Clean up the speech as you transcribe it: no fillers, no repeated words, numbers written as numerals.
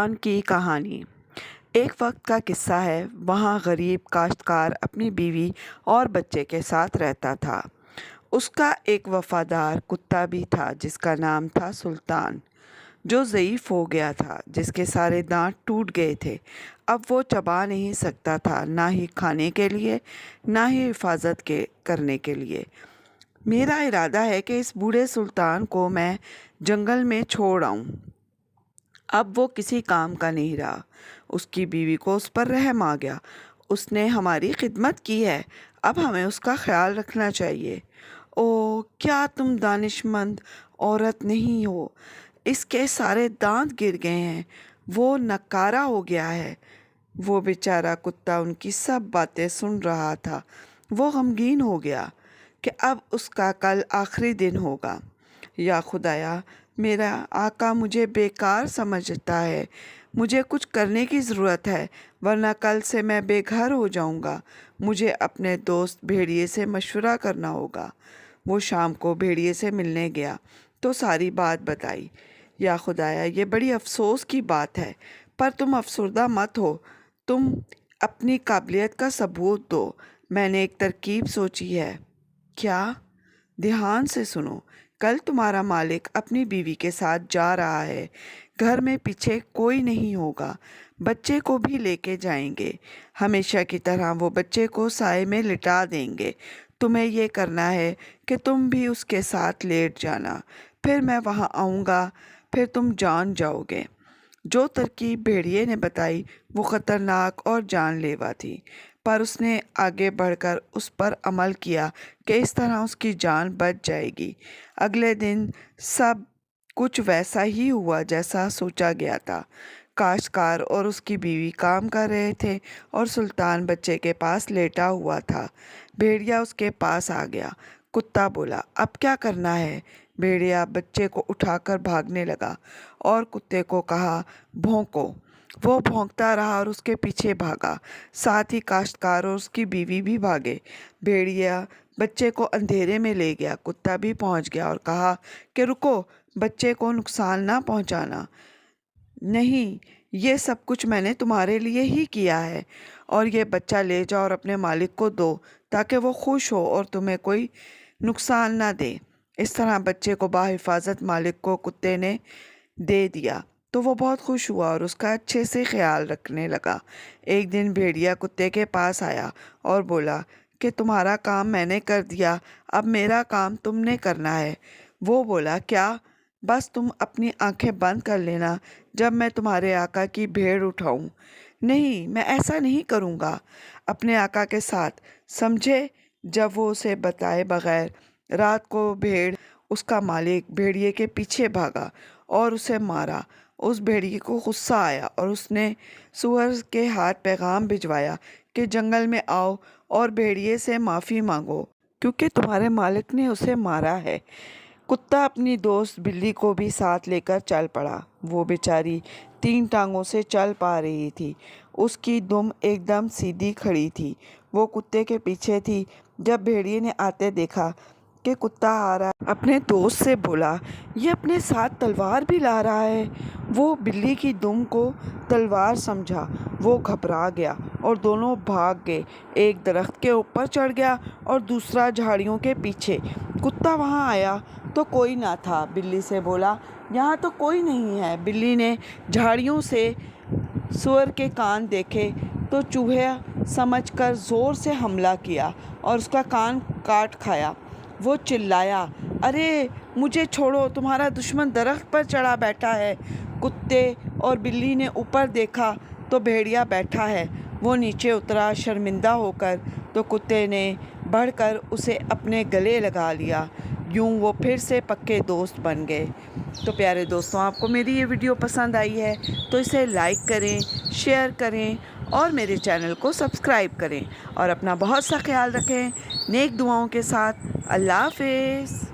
سلطان کی کہانی۔ ایک وقت کا قصہ ہے۔ وہاں غریب کاشتکار اپنی بیوی اور بچے کے ساتھ رہتا تھا۔ اس کا ایک وفادار کتا بھی تھا جس کا نام تھا سلطان، جو ضعیف ہو گیا تھا، جس کے سارے دانت ٹوٹ گئے تھے۔ اب وہ چبا نہیں سکتا تھا، نہ ہی کھانے کے لیے نہ ہی حفاظت کرنے کے لیے۔ میرا ارادہ ہے کہ اس بوڑھے سلطان کو میں جنگل میں چھوڑ آؤں۔ اب وہ کسی کام کا نہیں رہا۔ اس کی بیوی کو اس پر رحم آ گیا۔ اس نے ہماری خدمت کی ہے، اب ہمیں اس کا خیال رکھنا چاہیے۔ اوہ، کیا تم دانشمند عورت نہیں ہو؟ اس کے سارے دانت گر گئے ہیں، وہ نکارہ ہو گیا ہے۔ وہ بیچارہ کتا ان کی سب باتیں سن رہا تھا۔ وہ غمگین ہو گیا کہ اب اس کا کل آخری دن ہوگا۔ یا خدایا، میرا آقا مجھے بیکار سمجھتا ہے۔ مجھے کچھ کرنے کی ضرورت ہے، ورنہ کل سے میں بے گھر ہو جاؤں گا۔ مجھے اپنے دوست بھیڑیے سے مشورہ کرنا ہوگا۔ وہ شام کو بھیڑیے سے ملنے گیا تو ساری بات بتائی۔ یا خدایا، یہ بڑی افسوس کی بات ہے، پر تم افسردہ مت ہو۔ تم اپنی قابلیت کا ثبوت دو۔ میں نے ایک ترکیب سوچی ہے۔ کیا؟ دھیان سے سنو۔ کل تمہارا مالک اپنی بیوی کے ساتھ جا رہا ہے۔ گھر میں پیچھے کوئی نہیں ہوگا۔ بچے کو بھی لے کے جائیں گے۔ ہمیشہ کی طرح وہ بچے کو سائے میں لٹا دیں گے۔ تمہیں یہ کرنا ہے کہ تم بھی اس کے ساتھ لیٹ جانا۔ پھر میں وہاں آؤں گا، پھر تم جان جاؤ گے۔ جو ترکیب بھیڑیے نے بتائی وہ خطرناک اور جان لیوا تھی، پر اس نے آگے بڑھ کر اس پر عمل کیا کہ اس طرح اس کی جان بچ جائے گی۔ اگلے دن سب کچھ ویسا ہی ہوا جیسا سوچا گیا تھا۔ کاشتکار اور اس کی بیوی کام کر رہے تھے اور سلطان بچے کے پاس لیٹا ہوا تھا۔ بھیڑیا اس کے پاس آ گیا۔ کتا بولا، اب کیا کرنا ہے؟ بھیڑیا بچے کو اٹھا کر بھاگنے لگا اور کتے کو کہا، بھونکو۔ وہ بھونکتا رہا اور اس کے پیچھے بھاگا۔ ساتھ ہی کاشتکار اور اس کی بیوی بھی بھاگے۔ بھیڑیا بچے کو اندھیرے میں لے گیا۔ کتا بھی پہنچ گیا اور کہا کہ رکو، بچے کو نقصان نہ پہنچانا۔ نہیں، یہ سب کچھ میں نے تمہارے لیے ہی کیا ہے، اور یہ بچہ لے جاؤ اور اپنے مالک کو دو تاکہ وہ خوش ہو اور تمہیں کوئی نقصان نہ دے۔ اس طرح بچے کو بحفاظت مالک کو کتے نے دے دیا تو وہ بہت خوش ہوا اور اس کا اچھے سے خیال رکھنے لگا۔ ایک دن بھیڑیا کتے کے پاس آیا اور بولا کہ تمہارا کام میں نے کر دیا، اب میرا کام تم نے کرنا ہے۔ وہ بولا، کیا؟ بس تم اپنی آنکھیں بند کر لینا جب میں تمہارے آقا کی بھیڑ اٹھاؤں۔ نہیں، میں ایسا نہیں کروں گا۔ اپنے آقا کے ساتھ، سمجھے؟ جب وہ اسے بتائے بغیر رات کو بھیڑ اس کا مالک بھیڑیے کے پیچھے بھاگا اور اسے مارا۔ اس بھیڑیے کو غصہ آیا اور اس نے سور کے ہاتھ پیغام بھجوایا کہ جنگل میں آؤ اور بھیڑیے سے معافی مانگو، کیونکہ تمہارے مالک نے اسے مارا ہے۔ کتا اپنی دوست بلی کو بھی ساتھ لے کر چل پڑا۔ وہ بیچاری 3 ٹانگوں سے چل پا رہی تھی۔ اس کی دم ایک دم سیدھی کھڑی تھی۔ وہ کتے کے پیچھے تھی۔ جب بھیڑیے نے آتے دیکھا کہ کتا آ رہا ہے، اپنے دوست سے بولا، یہ اپنے ساتھ تلوار بھی لا رہا ہے۔ وہ بلی کی دم کو تلوار سمجھا۔ وہ گھبرا گیا اور دونوں بھاگ گئے۔ ایک درخت کے اوپر چڑھ گیا اور دوسرا جھاڑیوں کے پیچھے۔ کتا وہاں آیا تو کوئی نہ تھا۔ بلی سے بولا، یہاں تو کوئی نہیں ہے۔ بلی نے جھاڑیوں سے سور کے کان دیکھے تو چوہا سمجھ کر زور سے حملہ کیا اور اس کا کان کاٹ کھایا۔ وہ چلایا، ارے مجھے چھوڑو، تمہارا دشمن درخت پر چڑھا بیٹھا ہے۔ کتے اور بلی نے اوپر دیکھا تو بھیڑیا بیٹھا ہے۔ وہ نیچے اترا شرمندہ ہو کر تو کتے نے بڑھ کر اسے اپنے گلے لگا لیا۔ یوں وہ پھر سے پکے دوست بن گئے۔ تو پیارے دوستوں، آپ کو میری یہ ویڈیو پسند آئی ہے تو اسے لائک کریں، شیئر کریں اور میرے چینل کو سبسکرائب کریں، اور اپنا بہت سا خیال رکھیں۔ نیک دعاؤں کے ساتھ اللہ حافظ۔